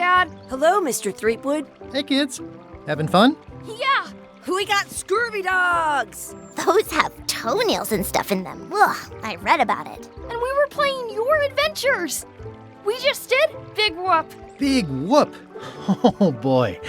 Dad. Hello, Mr. Threepwood. Hey, kids. Having fun? Yeah. We got scurvy dogs. Those have toenails and stuff in them. Ugh, I read about it. And we were playing your adventures. We just did Big Whoop. Big whoop. Oh, boy.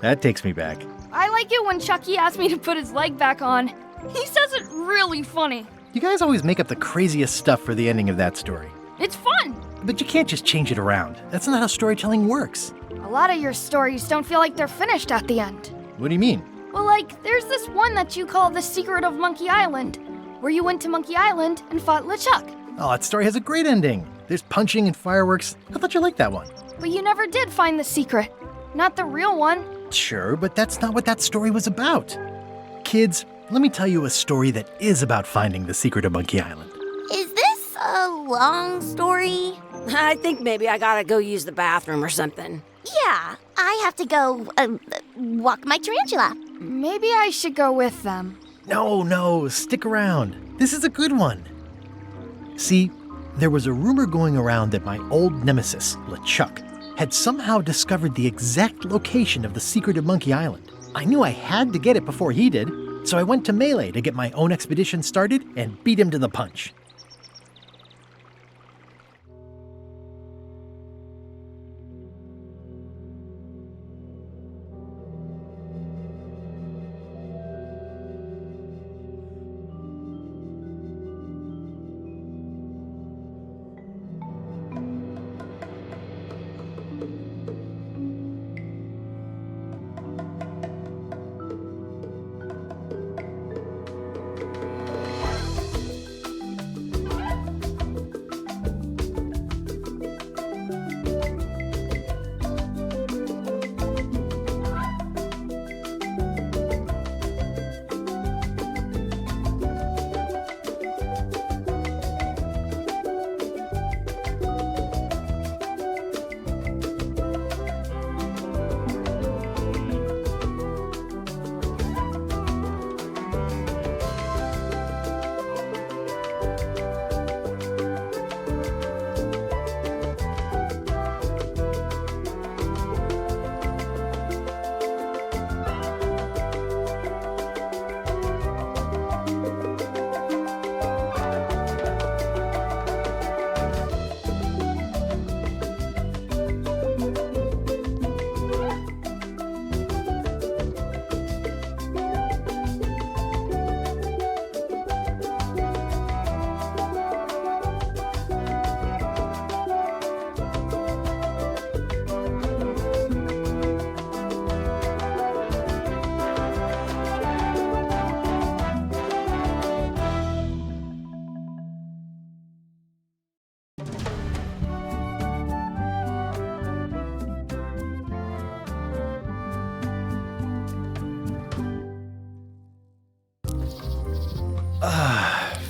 That takes me back. I like it when Chucky asked me to put his leg back on. He says it really funny. You guys always make up the craziest stuff for the ending of that story. It's fun. But you can't just change it around. That's not how storytelling works. A lot of your stories don't feel like they're finished at the end. What do you mean? Well, like, there's this one that you call The Secret of Monkey Island, where you went to Monkey Island and fought LeChuck. Oh, that story has a great ending. There's punching and fireworks. I thought you liked that one. But you never did find the secret. Not the real one. Sure, but that's not what that story was about. Kids, let me tell you a story that is about finding the secret of Monkey Island. Is this a long story? I think maybe I gotta go use the bathroom or something. Yeah, I have to go walk my tarantula. Maybe I should go with them. No, stick around. This is a good one. See, there was a rumor going around that my old nemesis, LeChuck, had somehow discovered the exact location of the secret of Monkey Island. I knew I had to get it before he did, so I went to Melee to get my own expedition started and beat him to the punch.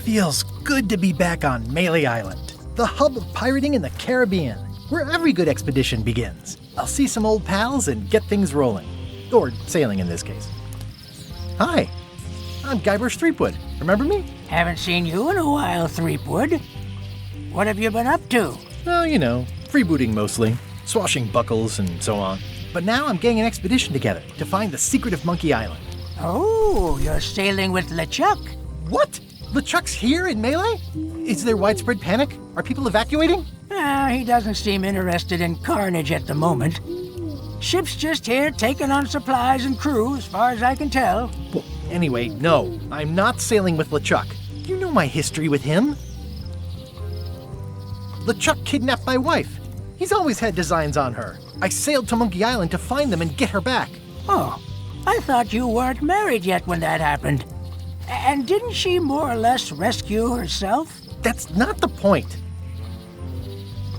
Feels good to be back on Melee Island, the hub of pirating in the Caribbean, where every good expedition begins. I'll see some old pals and get things rolling. Or sailing in this case. Hi, I'm Guybrush Threepwood. Remember me? Haven't seen you in a while, Threepwood. What have you been up to? Oh, you know, freebooting mostly, swashing buckles and so on. But now I'm getting an expedition together to find the secret of Monkey Island. Oh, you're sailing with LeChuck. What? LeChuck's here in Melee? Is there widespread panic? Are people evacuating? He doesn't seem interested in carnage at the moment. Ship's just here taking on supplies and crew, as far as I can tell. Well, anyway, no, I'm not sailing with LeChuck. You know my history with him. LeChuck kidnapped my wife. He's always had designs on her. I sailed to Monkey Island to find them and get her back. Oh, I thought you weren't married yet when that happened. And didn't she more or less rescue herself? That's not the point.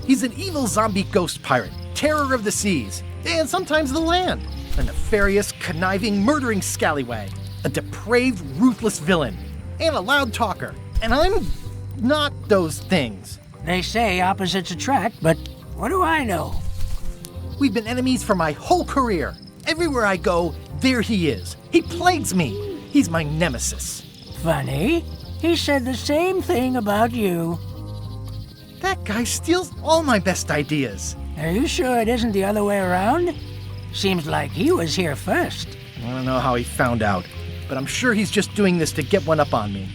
He's an evil zombie ghost pirate, terror of the seas, and sometimes the land. A nefarious, conniving, murdering scallywag. A depraved, ruthless villain. And a loud talker. And I'm not those things. They say opposites attract, but what do I know? We've been enemies for my whole career. Everywhere I go, there he is. He plagues me. He's my nemesis. Funny. He said the same thing about you. That guy steals all my best ideas. Are you sure it isn't the other way around? Seems like he was here first. I don't know how he found out, but I'm sure he's just doing this to get one up on me.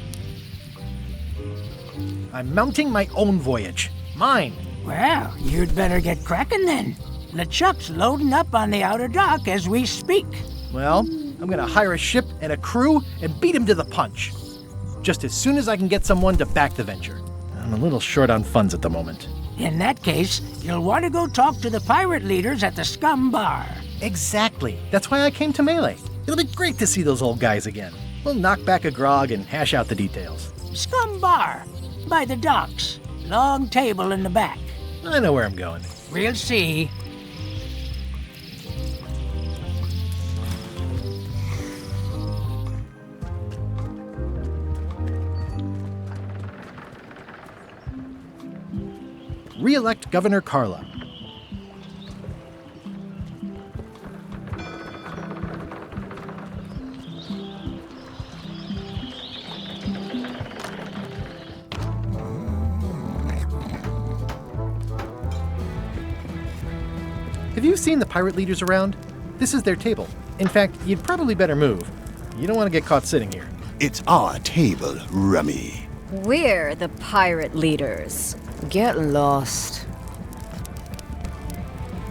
I'm mounting my own voyage. Mine. Well, you'd better get cracking then. LeChuck's loading up on the outer dock as we speak. Well, I'm gonna hire a ship and a crew and beat him to the punch. Just as soon as I can get someone to back the venture. I'm a little short on funds at the moment. In that case, you'll want to go talk to the pirate leaders at the Scum Bar. Exactly. That's why I came to Melee. It'll be great to see those old guys again. We'll knock back a grog and hash out the details. Scum Bar, by the docks. Long table in the back. I know where I'm going. We'll see. Re-elect Governor Carla. Have you seen the pirate leaders around? This is their table. In fact, you'd probably better move. You don't want to get caught sitting here. It's our table, Rummy. We're the pirate leaders. Get lost.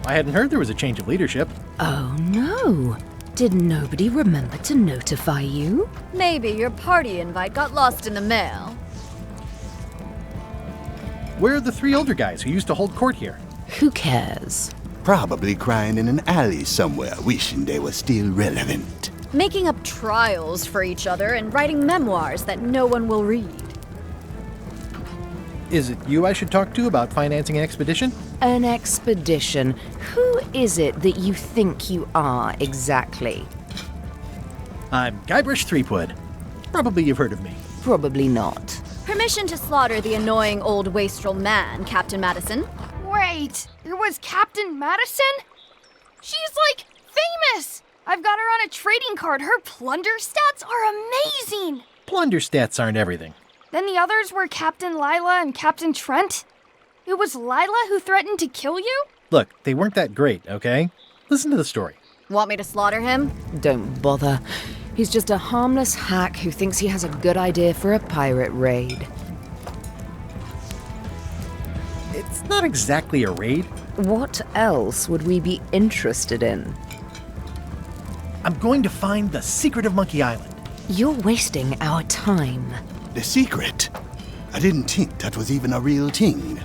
I hadn't heard there was a change of leadership. Oh no. Did nobody remember to notify you? Maybe your party invite got lost in the mail. Where are the three older guys who used to hold court here? Who cares? Probably crying in an alley somewhere, wishing they were still relevant. Making up trials for each other and writing memoirs that no one will read. Is it you I should talk to about financing an expedition? An expedition? Who is it that you think you are exactly? I'm Guybrush Threepwood. Probably you've heard of me. Probably not. Permission to slaughter the annoying old wastrel man, Captain Madison. Wait, it was Captain Madison? She's like famous! I've got her on a trading card. Her plunder stats are amazing! Plunder stats aren't everything. Then the others were Captain Lila and Captain Trent. It was Lila who threatened to kill you? Look, they weren't that great, okay? Listen to the story. Want me to slaughter him? Don't bother. He's just a harmless hack who thinks he has a good idea for a pirate raid. It's not exactly a raid. What else would we be interested in? I'm going to find the secret of Monkey Island. You're wasting our time. The secret? I didn't think that was even a real thing.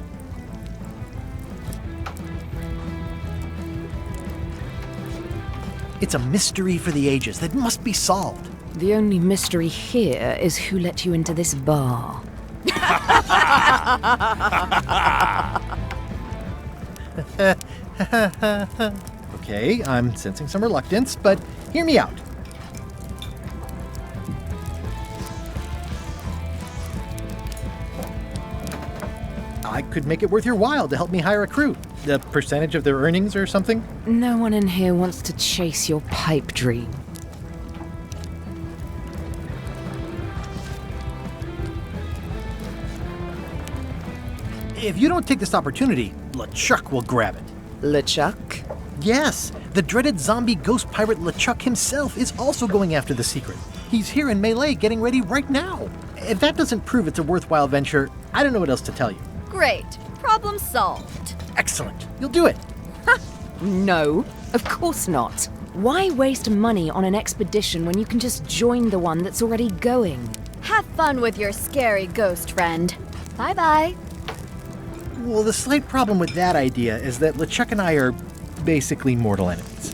It's a mystery for the ages that must be solved. The only mystery here is who let you into this bar. Okay, I'm sensing some reluctance, but hear me out. I could make it worth your while to help me hire a crew. A percentage of their earnings or something? No one in here wants to chase your pipe dream. If you don't take this opportunity, LeChuck will grab it. LeChuck? Yes, the dreaded zombie ghost pirate LeChuck himself is also going after the secret. He's here in Melee getting ready right now. If that doesn't prove it's a worthwhile venture, I don't know what else to tell you. Great. Problem solved. Excellent. You'll do it. No, of course not. Why waste money on an expedition when you can just join the one that's already going? Have fun with your scary ghost friend. Bye-bye. Well, the slight problem with that idea is that LeChuck and I are basically mortal enemies.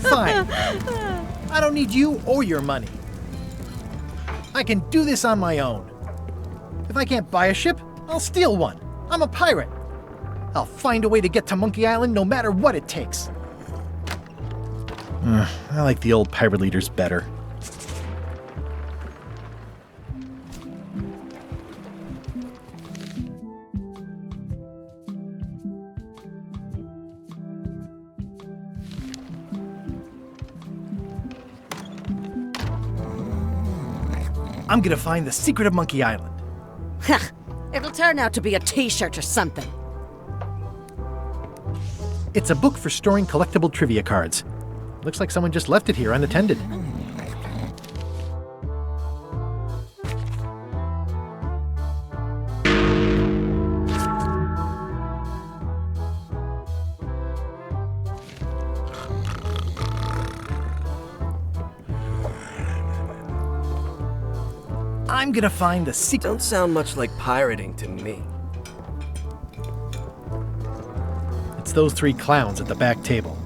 Fine. I don't need you or your money. I can do this on my own. If I can't buy a ship, I'll steal one. I'm a pirate. I'll find a way to get to Monkey Island no matter what it takes. I like the old pirate leaders better. I'm gonna find the secret of Monkey Island. It'll turn out to be a t-shirt or something. It's a book for storing collectible trivia cards. Looks like someone just left it here unattended. I'm gonna find the secret. Don't sound much like pirating to me. It's those three clowns at the back table.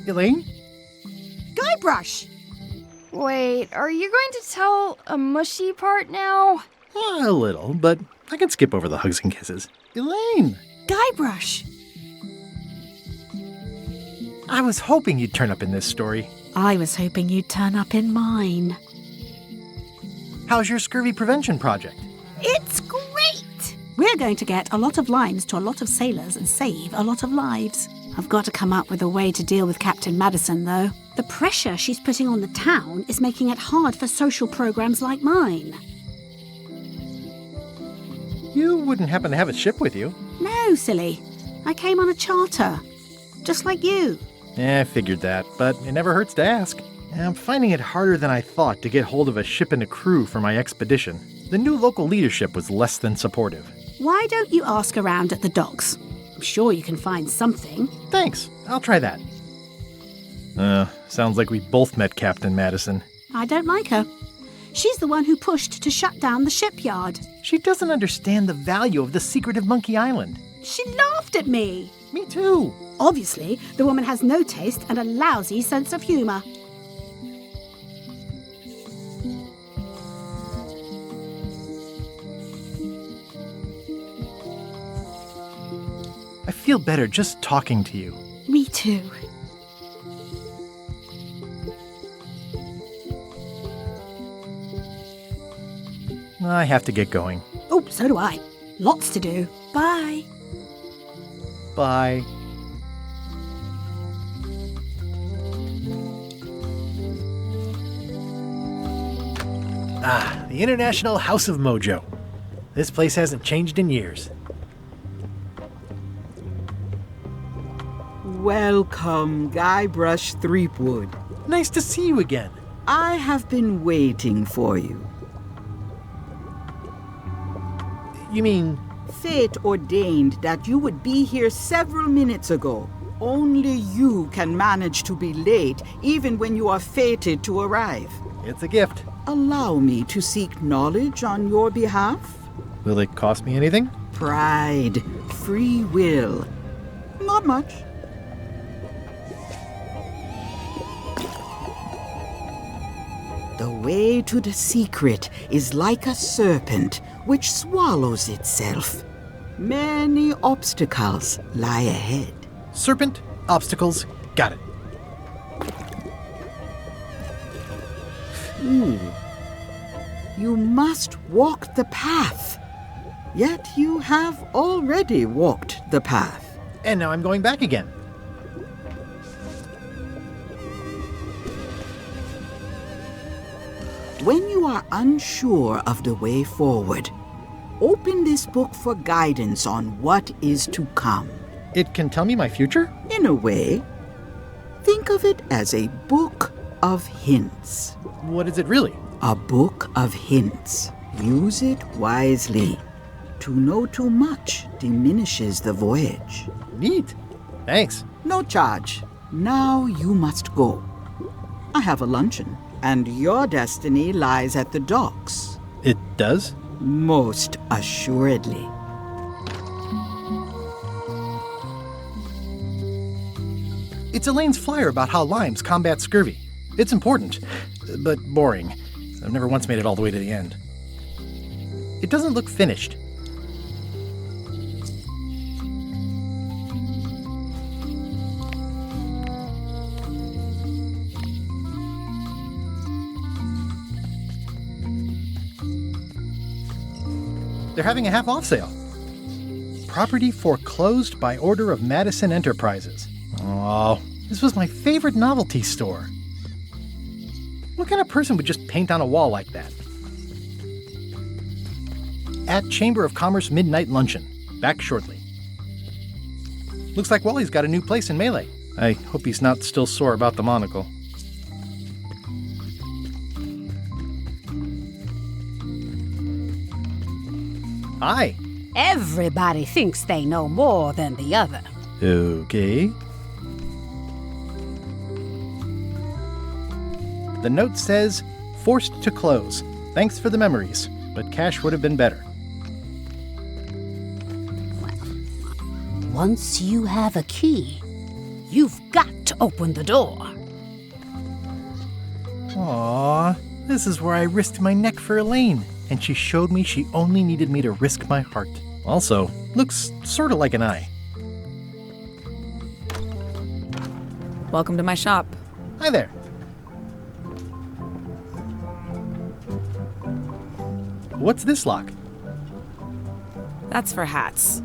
Elaine? Guybrush! Wait, are you going to tell a mushy part now? A little, but I can skip over the hugs and kisses. Elaine! Guybrush! I was hoping you'd turn up in this story. I was hoping you'd turn up in mine. How's your scurvy prevention project? It's great! We're going to get a lot of limes to a lot of sailors and save a lot of lives. I've got to come up with a way to deal with Captain Madison, though. The pressure she's putting on the town is making it hard for social programs like mine. You wouldn't happen to have a ship with you. No, silly. I came on a charter. Just like you. I figured that, but it never hurts to ask. I'm finding it harder than I thought to get hold of a ship and a crew for my expedition. The new local leadership was less than supportive. Why don't you ask around at the docks? I'm sure you can find something. Thanks, I'll try that. Sounds like we both met Captain Madison. I don't like her. She's the one who pushed to shut down the shipyard. She doesn't understand the value of the secret of Monkey Island. She laughed at me. Me too. Obviously, the woman has no taste and a lousy sense of humor. I feel better just talking to you. Me too. I have to get going. Oh, so do I. Lots to do. Bye. Bye. The International House of Mojo. This place hasn't changed in years. Welcome, Guybrush Threepwood. Nice to see you again. I have been waiting for you. You mean... Fate ordained that you would be here several minutes ago. Only you can manage to be late, even when you are fated to arrive. It's a gift. Allow me to seek knowledge on your behalf. Will it cost me anything? Pride, free will. Not much. The way to the secret is like a serpent which swallows itself. Many obstacles lie ahead. Serpent, obstacles, got it. You must walk the path. Yet you have already walked the path. And now I'm going back again. When you are unsure of the way forward, open this book for guidance on what is to come. It can tell me my future? In a way, think of it as a book of hints. What is it really? A book of hints. Use it wisely. To know too much diminishes the voyage. Neat. Thanks. No charge. Now you must go. I have a luncheon, and your destiny lies at the docks. It does? Most assuredly. It's Elaine's flyer about how limes combat scurvy. It's important, but boring. I've never once made it all the way to the end. It doesn't look finished. They're having a half-off sale. Property foreclosed by order of Madison Enterprises. Oh, this was my favorite novelty store. What kind of person would just paint on a wall like that? At Chamber of Commerce Midnight Luncheon. Back shortly. Looks like Wally's got a new place in Melee. I hope he's not still sore about the monocle. Hi. Everybody thinks they know more than the other. Okay. The note says, forced to close. Thanks for the memories, but cash would have been better. Once you have a key, you've got to open the door. Aww, this is where I risked my neck for Elaine, and she showed me she only needed me to risk my heart. Also, looks sorta like an eye. Welcome to my shop. Hi there. What's this lock? That's for hats.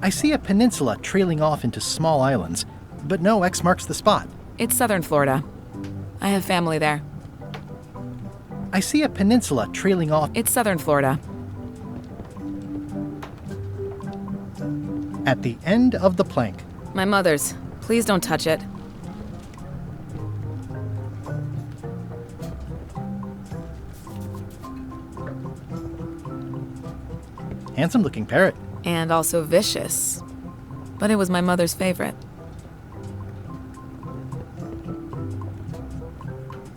I see a peninsula trailing off into small islands, but no X marks the spot. It's southern Florida. I have family there. I see a peninsula trailing off. It's southern Florida. At the end of the plank. My mother's. Please don't touch it. Handsome looking parrot. And also vicious. But it was my mother's favorite.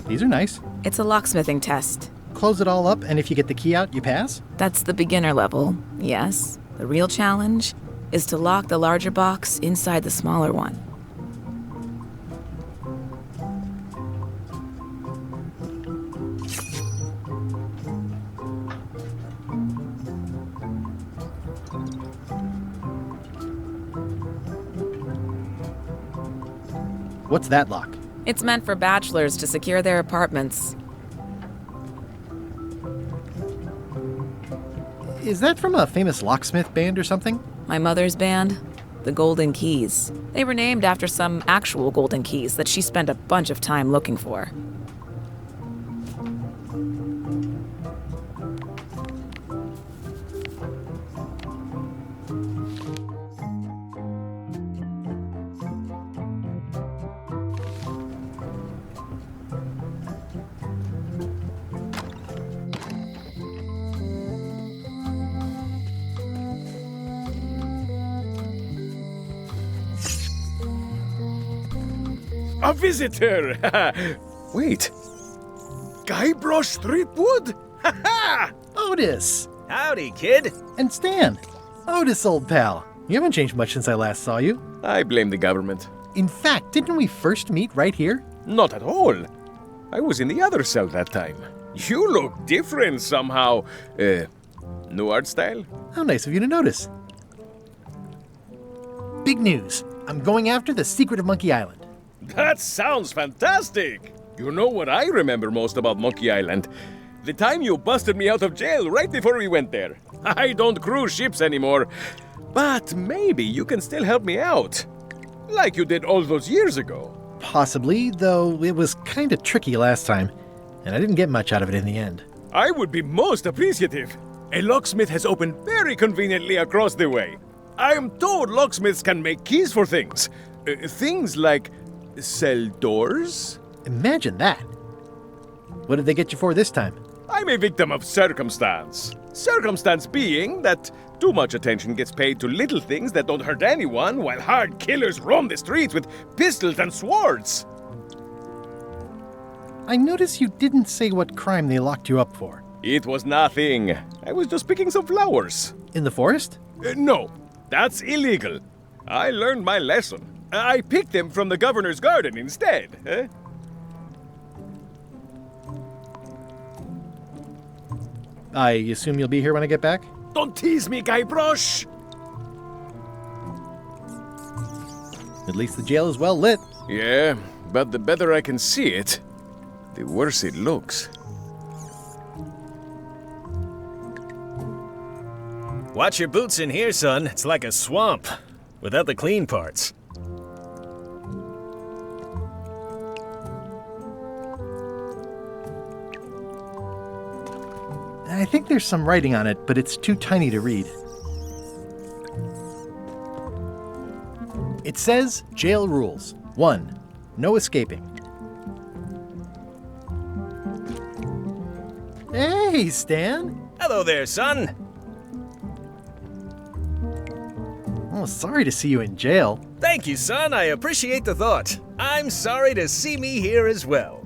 These are nice. It's a locksmithing test. Close it all up, and if you get the key out, you pass? That's the beginner level, yes. The real challenge is to lock the larger box inside the smaller one. What's that lock? It's meant for bachelors to secure their apartments. Is that from a famous locksmith band or something? My mother's band, the Golden Keys. They were named after some actual golden keys that she spent a bunch of time looking for. A visitor! Wait. Guybrush Threepwood? Otis! Howdy, kid. And Stan. Otis, old pal. You haven't changed much since I last saw you. I blame the government. In fact, didn't we first meet right here? Not at all. I was in the other cell that time. You look different somehow. New art style? How nice of you to notice. Big news. I'm going after the secret of Monkey Island. That sounds fantastic! You know what I remember most about Monkey Island? The time you busted me out of jail right before we went there. I don't cruise ships anymore. But maybe you can still help me out. Like you did all those years ago. Possibly, though it was kinda tricky last time, and I didn't get much out of it in the end. I would be most appreciative. A locksmith has opened very conveniently across the way. I am told locksmiths can make keys for things. Things like cell doors? Imagine that. What did they get you for this time? I'm a victim of circumstance. Circumstance being that too much attention gets paid to little things that don't hurt anyone, while hard killers roam the streets with pistols and swords. I noticed you didn't say what crime they locked you up for. It was nothing. I was just picking some flowers. In the forest? No, that's illegal. I learned my lesson. I picked them from the governor's garden instead. I assume you'll be here when I get back? Don't tease me, Guybrush! At least the jail is well lit. Yeah, but the better I can see it, the worse it looks. Watch your boots in here, son. It's like a swamp, without the clean parts. I think there's some writing on it, but it's too tiny to read. It says, jail rules. 1. No escaping. Hey, Stan! Hello there, son. Oh, sorry to see you in jail. Thank you, son. I appreciate the thought. I'm sorry to see me here as well.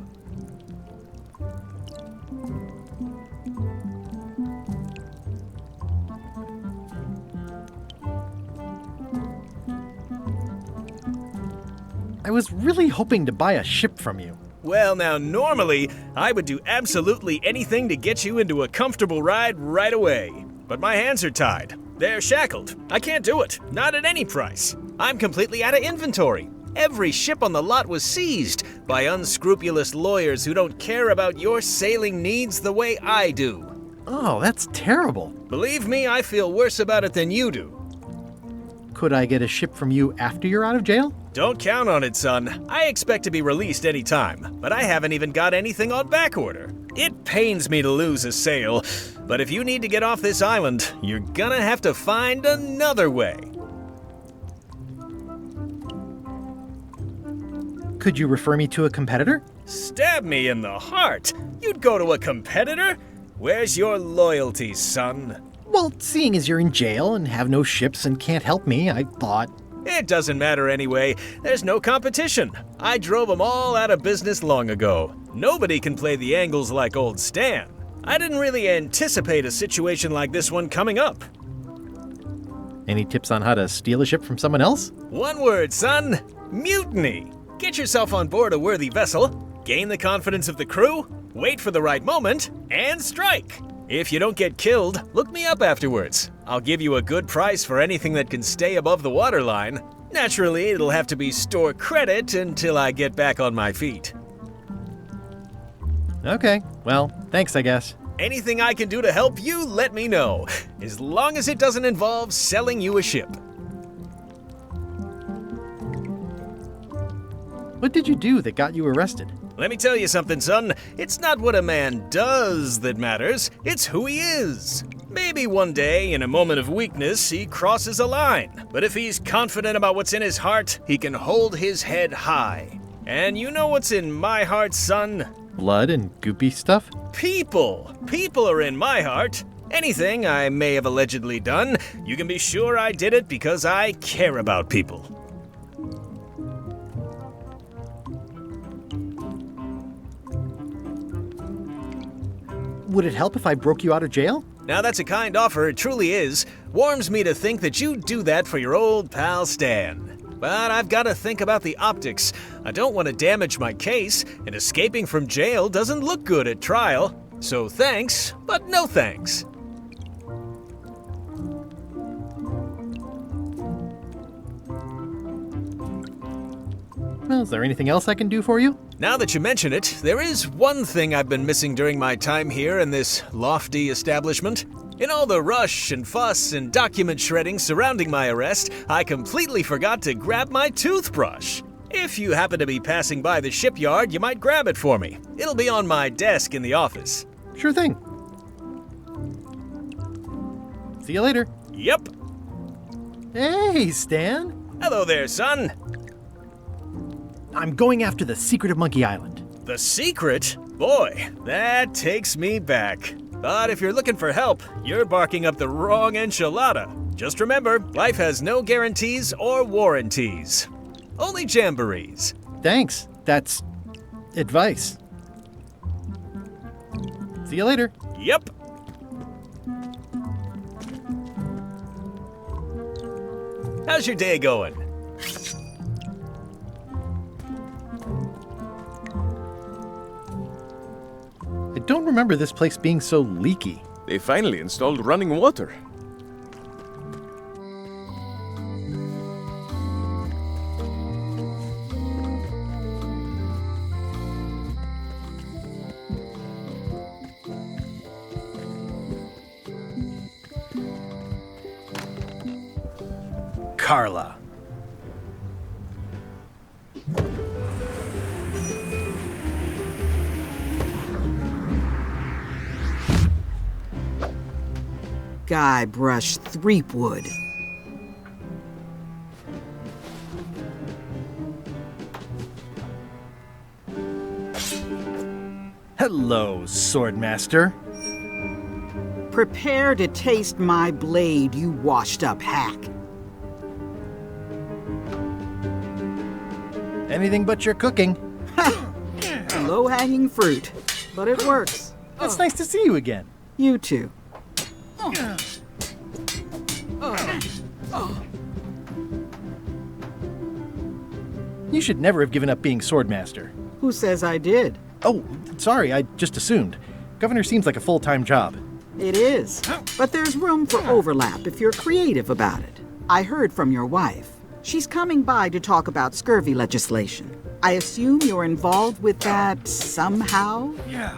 I was really hoping to buy a ship from you. Well, now, normally, I would do absolutely anything to get you into a comfortable ride right away. But my hands are tied. They're shackled. I can't do it. Not at any price. I'm completely out of inventory. Every ship on the lot was seized by unscrupulous lawyers who don't care about your sailing needs the way I do. Oh, that's terrible. Believe me, I feel worse about it than you do. Could I get a ship from you after you're out of jail? Don't count on it, son. I expect to be released any time, but I haven't even got anything on back order. It pains me to lose a sail, but if you need to get off this island, you're gonna have to find another way. Could you refer me to a competitor? Stab me in the heart. You'd go to a competitor? Where's your loyalty, son? Well, seeing as you're in jail and have no ships and can't help me, I thought... It doesn't matter anyway. There's no competition. I drove them all out of business long ago. Nobody can play the angles like old Stan. I didn't really anticipate a situation like this one coming up. Any tips on how to steal a ship from someone else? One word, son. Mutiny. Get yourself on board a worthy vessel, gain the confidence of the crew, wait for the right moment, and strike. If you don't get killed, look me up afterwards. I'll give you a good price for anything that can stay above the waterline. Naturally, it'll have to be store credit until I get back on my feet. Okay, well, thanks, I guess. Anything I can do to help you, let me know. As long as it doesn't involve selling you a ship. What did you do that got you arrested? Let me tell you something, son. It's not what a man does that matters, it's who he is. Maybe one day, in a moment of weakness, he crosses a line. But if he's confident about what's in his heart, he can hold his head high. And you know what's in my heart, son? Blood and goopy stuff? People. People are in my heart. Anything I may have allegedly done, you can be sure I did it because I care about people. Would it help if I broke you out of jail? Now that's a kind offer, it truly is. Warms me to think that you'd do that for your old pal Stan. But I've got to think about the optics. I don't want to damage my case, and escaping from jail doesn't look good at trial. So thanks, but no thanks. Well, is there anything else I can do for you? Now that you mention it, there is one thing I've been missing during my time here in this lofty establishment. In all the rush and fuss and document shredding surrounding my arrest, I completely forgot to grab my toothbrush. If you happen to be passing by the shipyard, you might grab it for me. It'll be on my desk in the office. Sure thing. See you later. Yep. Hey, Stan. Hello there, son. I'm going after the secret of Monkey Island. The secret? Boy, that takes me back. But if you're looking for help, you're barking up the wrong enchilada. Just remember, life has no guarantees or warranties. Only jamborees. Thanks. That's advice. See you later. Yep. How's your day going? I don't remember this place being so leaky. They finally installed running water. Carla. Guybrush Threepwood. Hello, Swordmaster. Prepare to taste my blade, you washed-up hack. Anything but your cooking. Low-hanging fruit, but it works. It's nice to see you again. You too. You should never have given up being Swordmaster. Who says I did? Oh, sorry, I just assumed. Governor seems like a full-time job. It is, but there's room for overlap if you're creative about it. I heard from your wife. She's coming by to talk about scurvy legislation. I assume you're involved with that somehow? Yeah.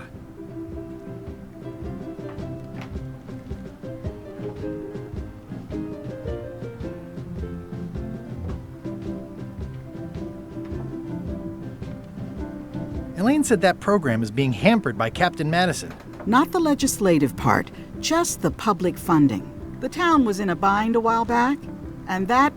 Elaine said that program is being hampered by Captain Madison. Not the legislative part, just the public funding. The town was in a bind a while back, and that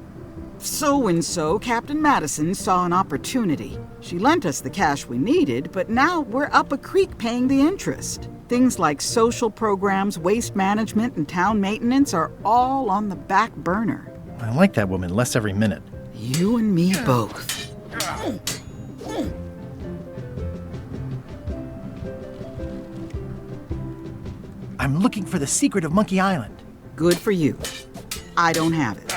so-and-so, Captain Madison, saw an opportunity. She lent us the cash we needed, but now we're up a creek paying the interest. Things like social programs, waste management, and town maintenance are all on the back burner. I like that woman less every minute. You and me both. I'm looking for the secret of Monkey Island. Good for you. I don't have it.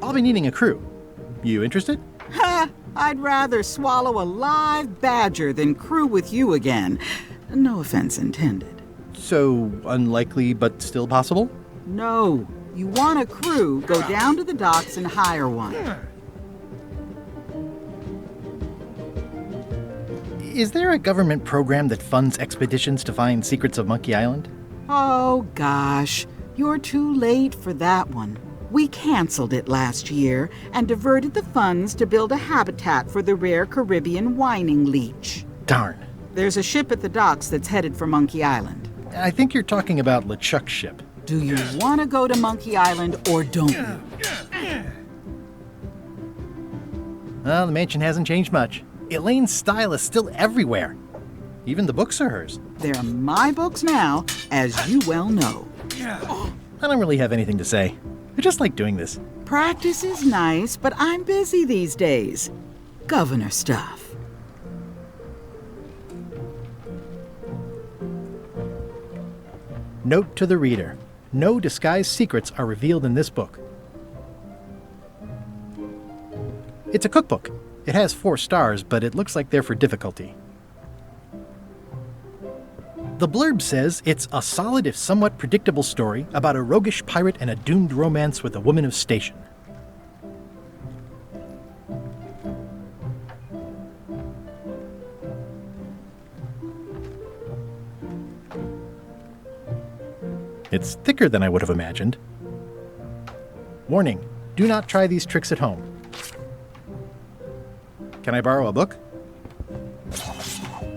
I'll be needing a crew. You interested? Ha! I'd rather swallow a live badger than crew with you again. No offense intended. So, unlikely but still possible? No. You want a crew, go down to the docks and hire one. Is there a government program that funds expeditions to find secrets of Monkey Island? Oh, gosh. You're too late for that one. We canceled it last year and diverted the funds to build a habitat for the rare Caribbean whining leech. Darn. There's a ship at the docks that's headed for Monkey Island. I think you're talking about LeChuck's ship. Do you want to go to Monkey Island or don't you? Well, the mansion hasn't changed much. Elaine's style is still everywhere. Even the books are hers. They're my books now, as you well know. I don't really have anything to say. I just like doing this. Practice is nice, but I'm busy these days. Governor stuff. Note to the reader. No disguised secrets are revealed in this book. It's a cookbook. It has 4 stars, but it looks like they're for difficulty. The blurb says it's a solid if somewhat predictable story about a roguish pirate and a doomed romance with a woman of station. It's thicker than I would have imagined. Warning, do not try these tricks at home. Can I borrow a book?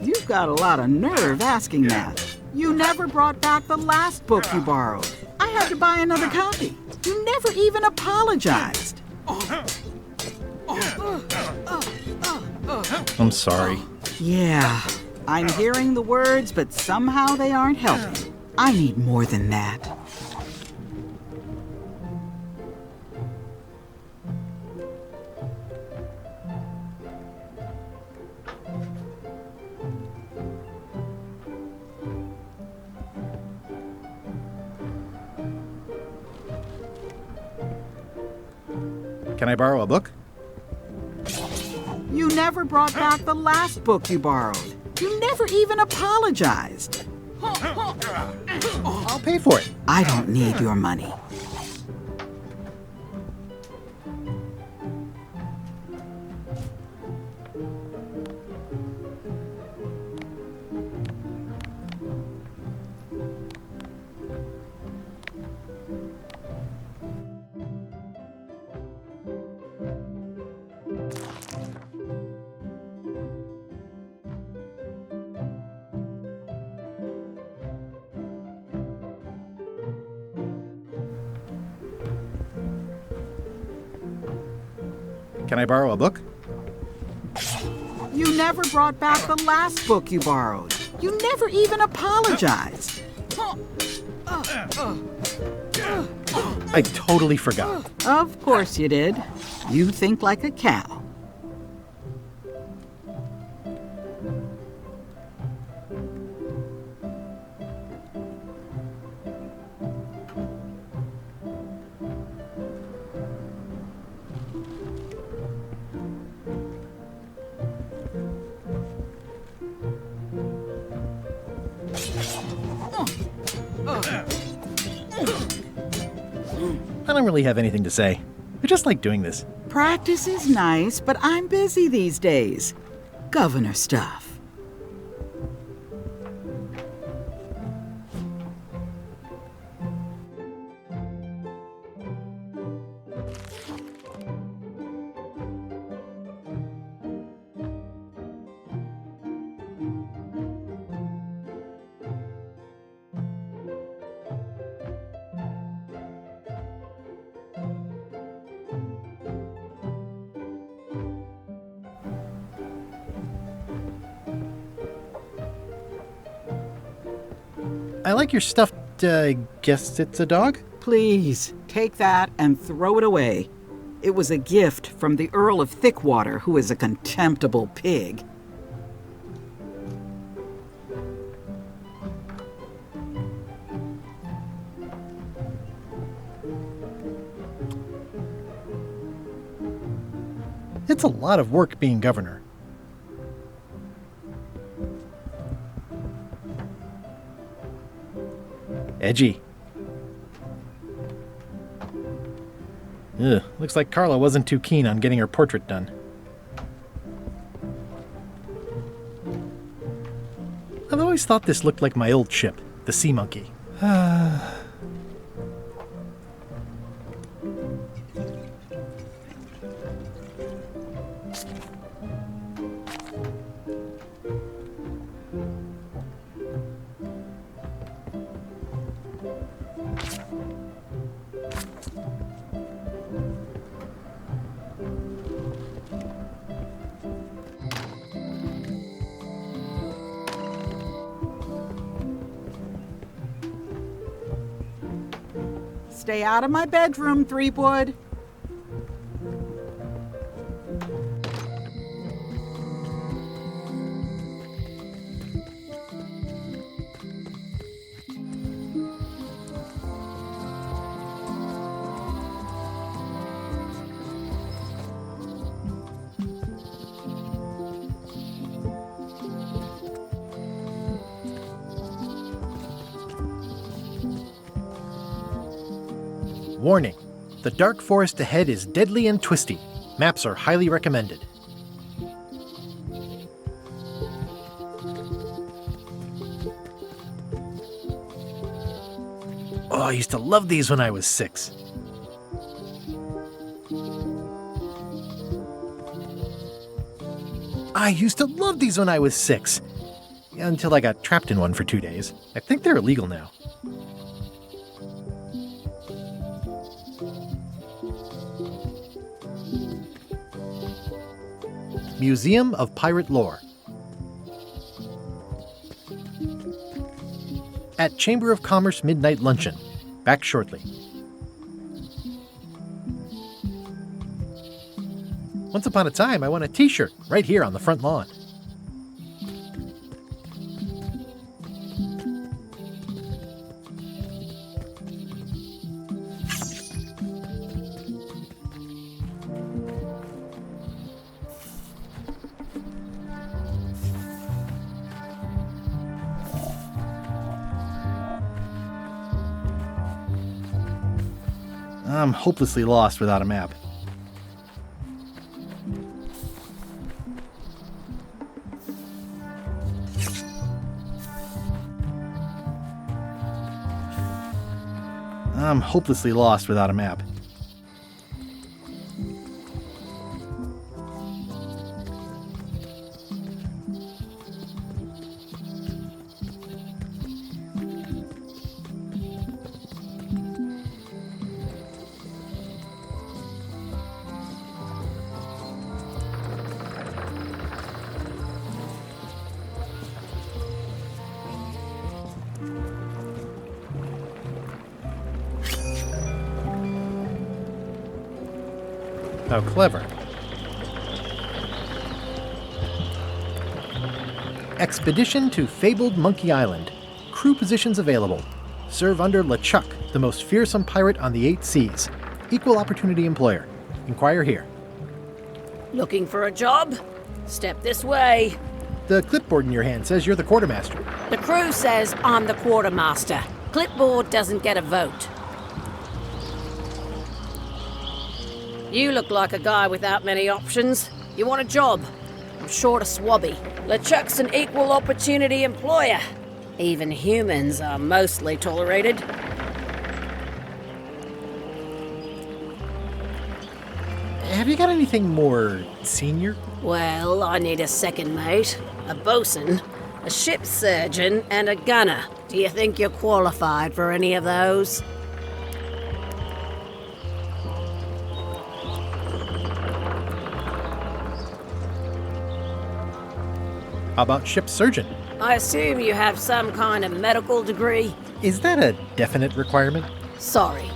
You've got a lot of nerve asking that. You never brought back the last book you borrowed. I had to buy another copy. You never even apologized. I'm sorry. Yeah, I'm hearing the words, but somehow they aren't helping. I need more than that. Can I borrow a book? You never brought back the last book you borrowed. You never even apologized. I'll pay for it. I don't need your money. Can I borrow a book? You never brought back the last book you borrowed. You never even apologized. I totally forgot. Of course you did. You think like a cow. I don't really have anything to say. I just like doing this. Practice is nice, but I'm busy these days. Governor stuff. I like your stuffed, guess it's a dog? Please, take that and throw it away. It was a gift from the Earl of Thickwater, who is a contemptible pig. It's a lot of work being governor. Edgy. Ugh, looks like Carla wasn't too keen on getting her portrait done. I've always thought this looked like my old ship, the Sea Monkey. Stay out of my bedroom, Threepwood. Warning, the dark forest ahead is deadly and twisty. Maps are highly recommended. Oh, I used to love these when I was 6. I used to love these when I was 6. Until I got trapped in one for 2 days. I think they're illegal now. Museum of Pirate Lore. At Chamber of Commerce Midnight Luncheon. Back shortly. Once upon a time, I won a t-shirt right here on the front lawn. I'm hopelessly lost without a map. I'm hopelessly lost without a map. How clever. Expedition to fabled Monkey Island. Crew positions available. Serve under LeChuck, the most fearsome pirate on the 8 seas. Equal opportunity employer. Inquire here. Looking for a job? Step this way. The clipboard in your hand says you're the quartermaster. The crew says I'm the quartermaster. Clipboard doesn't get a vote. You look like a guy without many options. You want a job? I'm short a swabby. LeChuck's an equal opportunity employer. Even humans are mostly tolerated. Have you got anything more senior? Well, I need a second mate, a bosun, a ship surgeon, and a gunner. Do you think you're qualified for any of those? How about ship surgeon? I assume you have some kind of medical degree? Is that a definite requirement? Sorry.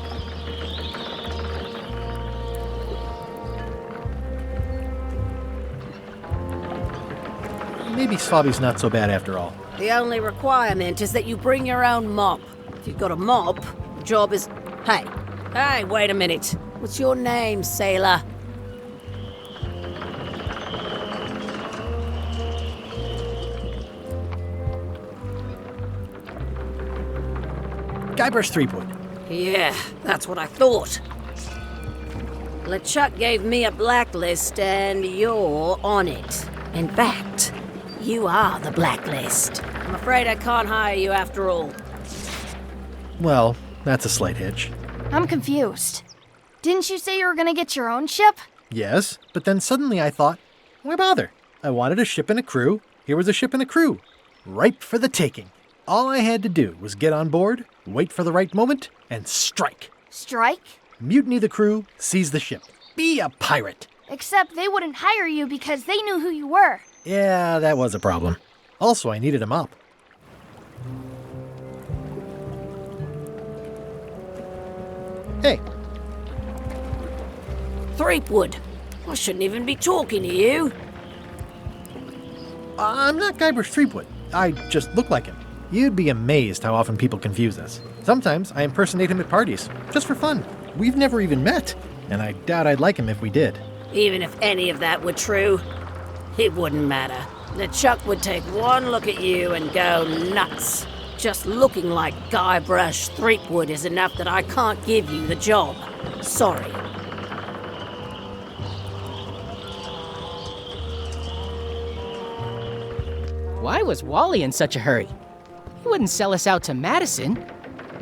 Maybe Swabby's not so bad after all. The only requirement is that you bring your own mop. If you've got a mop, the job is... Hey, wait a minute. What's your name, sailor? Guybrush Threepwood. Yeah, that's what I thought. LeChuck gave me a blacklist and you're on it. In fact, you are the blacklist. I'm afraid I can't hire you after all. Well, that's a slight hitch. I'm confused. Didn't you say you were gonna get your own ship? Yes, but then suddenly I thought, why bother? I wanted a ship and a crew. Here was a ship and a crew. Ripe for the taking. All I had to do was get on board, wait for the right moment, and strike. Strike? Mutiny the crew, seize the ship. Be a pirate. Except they wouldn't hire you because they knew who you were. Yeah, that was a problem. Also, I needed a mop. Hey. Threepwood. I shouldn't even be talking to you. I'm not Guybrush Threepwood. I just look like him. You'd be amazed how often people confuse us. Sometimes I impersonate him at parties, just for fun. We've never even met, and I doubt I'd like him if we did. Even if any of that were true, it wouldn't matter. LeChuck would take one look at you and go nuts. Just looking like Guybrush Threepwood is enough that I can't give you the job. Sorry. Why was Wally in such a hurry? He wouldn't sell us out to Madison,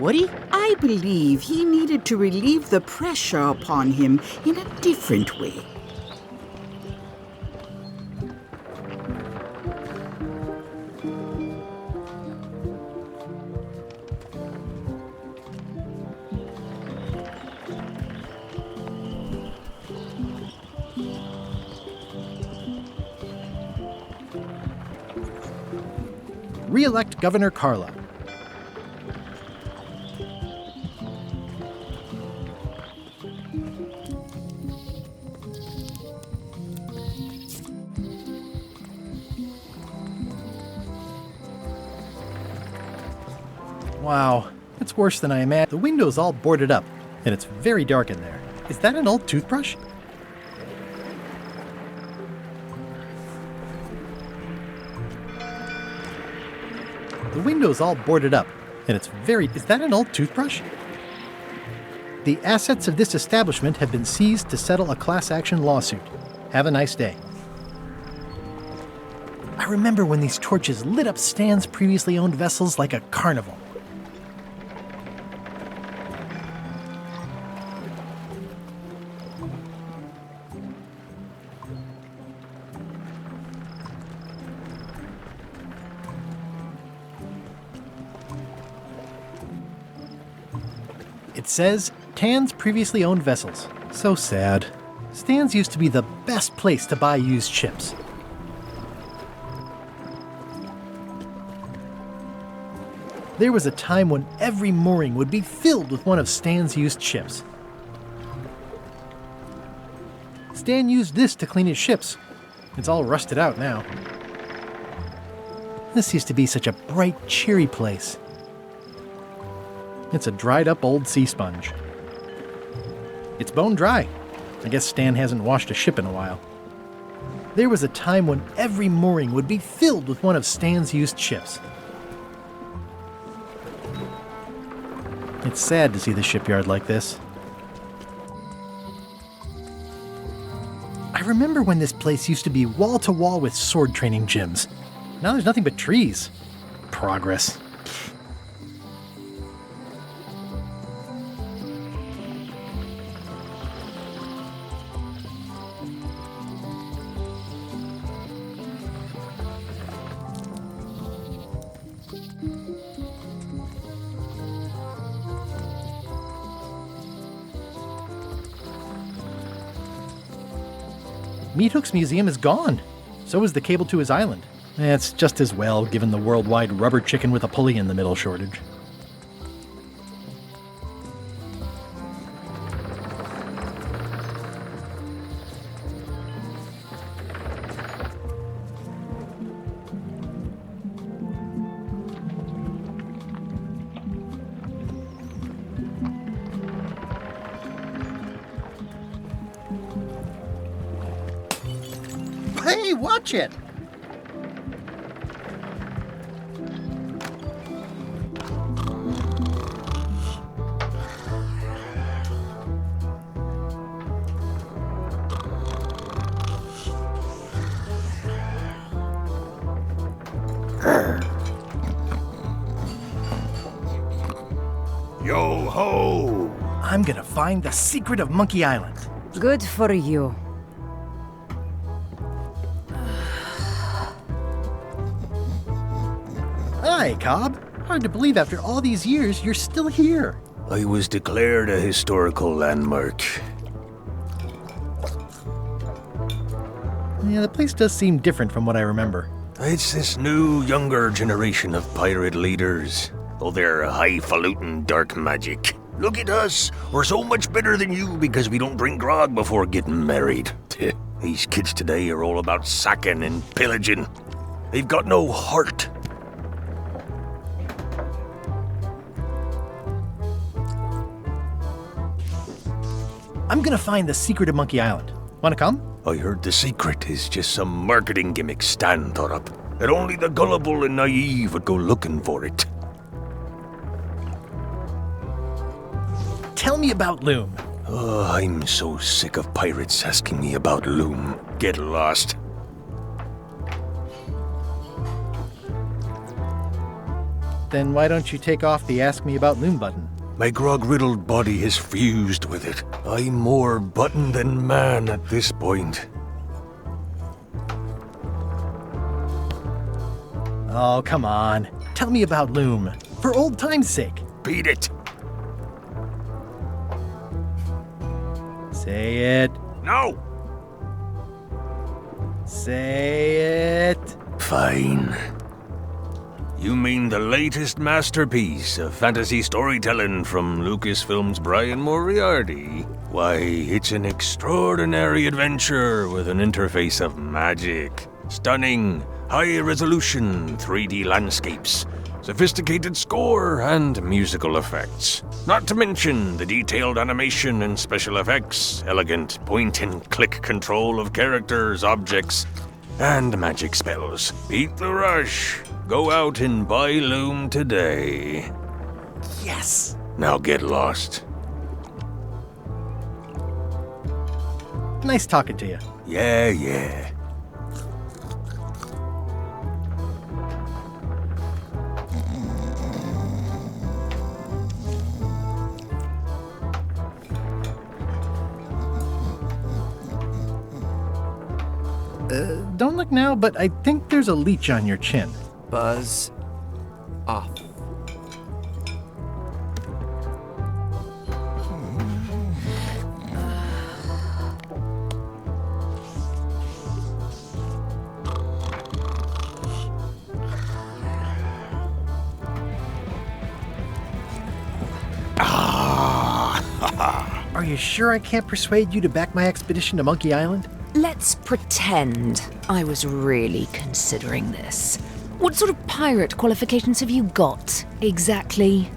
would he? I believe he needed to relieve the pressure upon him in a different way. Re-elect Governor Carla. Wow, it's worse than I imagined. The window's all boarded up, and it's very dark in there. Is that an old toothbrush? The window's all boarded up, and it's very... Is that an old toothbrush? The assets of this establishment have been seized to settle a class action lawsuit. Have a nice day. I remember when these torches lit up Stan's previously owned vessels like a carnival. It says, Tan's previously owned vessels. So sad. Stan's used to be the best place to buy used ships. There was a time when every mooring would be filled with one of Stan's used ships. Stan used this to clean his ships. It's all rusted out now. This used to be such a bright, cheery place. It's a dried-up old sea sponge. It's bone dry. I guess Stan hasn't washed a ship in a while. There was a time when every mooring would be filled with one of Stan's used ships. It's sad to see the shipyard like this. I remember when this place used to be wall-to-wall with sword training gyms. Now there's nothing but trees. Progress. Meat Hook's museum is gone. So is the cable to his island. It's just as well, given the worldwide rubber chicken with a pulley in the middle shortage. Hey, watch it! Yo ho! I'm gonna find the secret of Monkey Island. Good for you. Hi, Cobb. Hard to believe after all these years you're still here. I was declared a historical landmark. Yeah, the place does seem different from what I remember. It's this new, younger generation of pirate leaders. Oh, they're highfalutin dark magic. Look at us. We're so much better than you because we don't drink grog before getting married. These kids today are all about sacking and pillaging. They've got no heart. I'm gonna find the secret of Monkey Island. Wanna come? I heard the secret is just some marketing gimmick Stan thought up. That only the gullible and naive would go looking for it. Tell me about Loom. Oh, I'm so sick of pirates asking me about Loom. Get lost. Then why don't you take off the Ask Me About Loom button? My grog-riddled body is fused with it. I'm more button than man at this point. Oh, come on. Tell me about Loom. For old time's sake. Beat it. Say it. No. Say it. Fine. You mean the latest masterpiece of fantasy storytelling from Lucasfilm's Brian Moriarty? Why, it's an extraordinary adventure with an interface of magic. Stunning, high-resolution 3D landscapes, sophisticated score, and musical effects. Not to mention the detailed animation and special effects, elegant point-and-click control of characters, objects, and magic spells. Beat the rush. Go out and buy Loom today. Yes! Now get lost. Nice talking to you. Yeah. Don't look now, but I think there's a leech on your chin. Buzz off. Are you sure I can't persuade you to back my expedition to Monkey Island? Let's pretend I was really considering this. What sort of pirate qualifications have you got, exactly?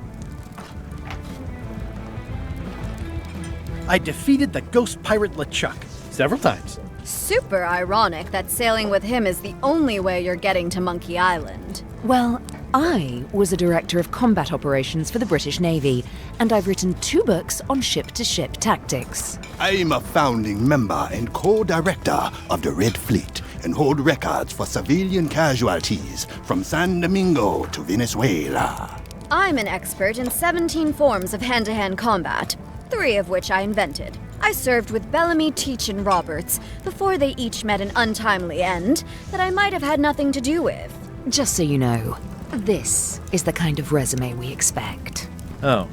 I defeated the ghost pirate LeChuck several times. Super ironic that sailing with him is the only way you're getting to Monkey Island. Well, I was a director of combat operations for the British Navy, and I've written 2 books on ship-to-ship tactics. I'm a founding member and co-director of the Red Fleet and hold records for civilian casualties from San Domingo to Venezuela. I'm an expert in 17 forms of hand-to-hand combat, 3 of which I invented. I served with Bellamy, Teach, and Roberts before they each met an untimely end that I might have had nothing to do with. Just so you know, this is the kind of resume we expect. Oh.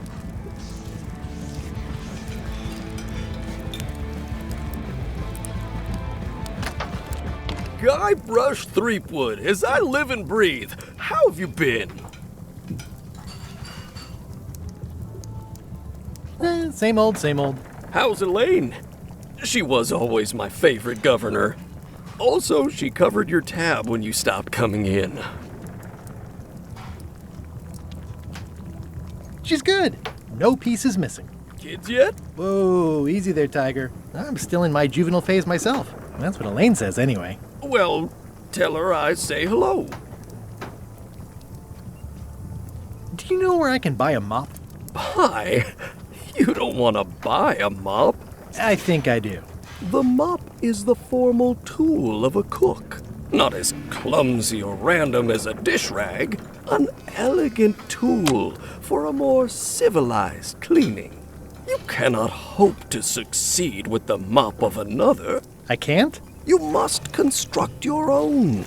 Guybrush Threepwood, as I live and breathe, how have you been? Same old, same old. How's Elaine? She was always my favorite governor. Also, she covered your tab when you stopped coming in. She's good. No pieces missing. Kids yet? Whoa, easy there, Tiger. I'm still in my juvenile phase myself. That's what Elaine says anyway. Well, tell her I say hello. Do you know where I can buy a mop? Buy? You don't want to buy a mop. I think I do. The mop is the formal tool of a cook. Not as clumsy or random as a dish rag. An elegant tool for a more civilized cleaning. You cannot hope to succeed with the mop of another. I can't? You must construct your own.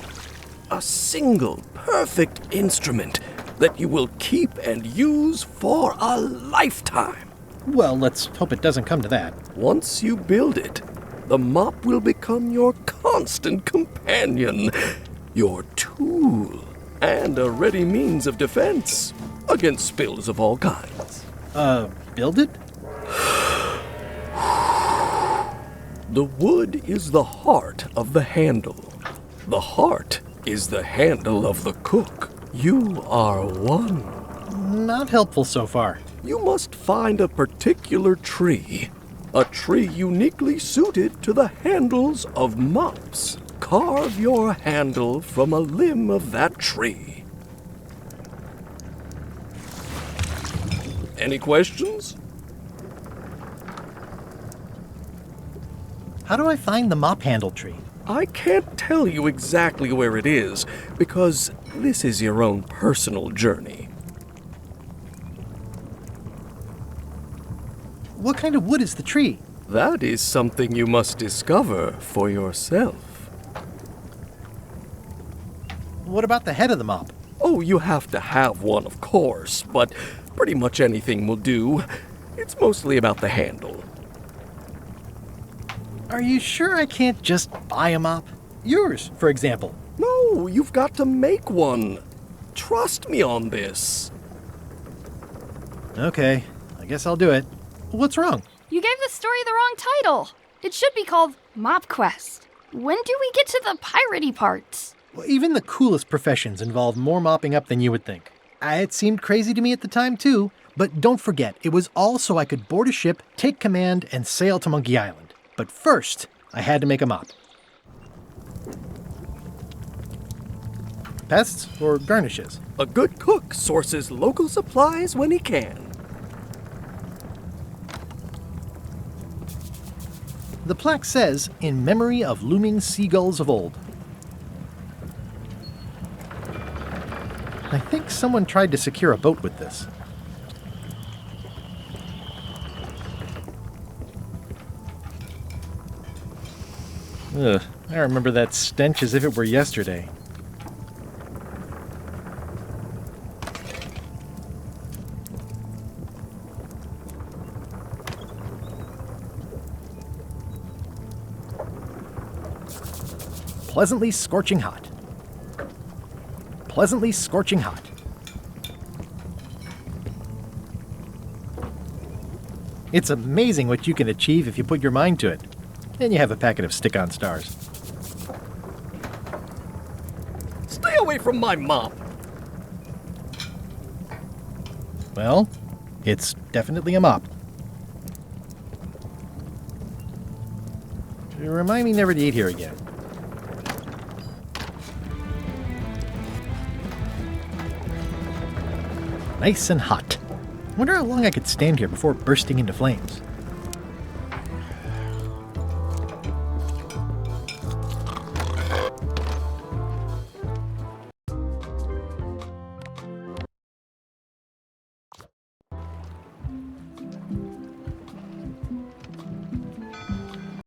A single, perfect instrument that you will keep and use for a lifetime. Well, let's hope it doesn't come to that. Once you build it, the mop will become your constant companion, your tool, and a ready means of defense against spills of all kinds. Build it? The wood is the heart of the handle. The heart is the handle of the cook. You are one. Not helpful so far. You must find a particular tree. A tree uniquely suited to the handles of mops. Carve your handle from a limb of that tree. Any questions? How do I find the mop handle tree? I can't tell you exactly where it is, because this is your own personal journey. What kind of wood is the tree? That is something you must discover for yourself. What about the head of the mop? Oh, you have to have one, of course, but pretty much anything will do. It's mostly about the handle. Are you sure I can't just buy a mop? Yours, for example. No, you've got to make one. Trust me on this. Okay, I guess I'll do it. What's wrong? You gave the story the wrong title. It should be called Mop Quest. When do we get to the piratey parts? Well, even the coolest professions involve more mopping up than you would think. It seemed crazy to me at the time, too. But don't forget, it was all so I could board a ship, take command, and sail to Monkey Island. But first, I had to make a mop. Pests or garnishes? A good cook sources local supplies when he can. The plaque says, in memory of looming seagulls of old. I think someone tried to secure a boat with this. Ugh, I remember that stench as if it were yesterday. Pleasantly scorching hot. Pleasantly scorching hot. It's amazing what you can achieve if you put your mind to it. Then you have a packet of stick-on stars. Stay away from my mop. Well, it's definitely a mop. Remind me never to eat here again. Nice and hot. Wonder how long I could stand here before bursting into flames.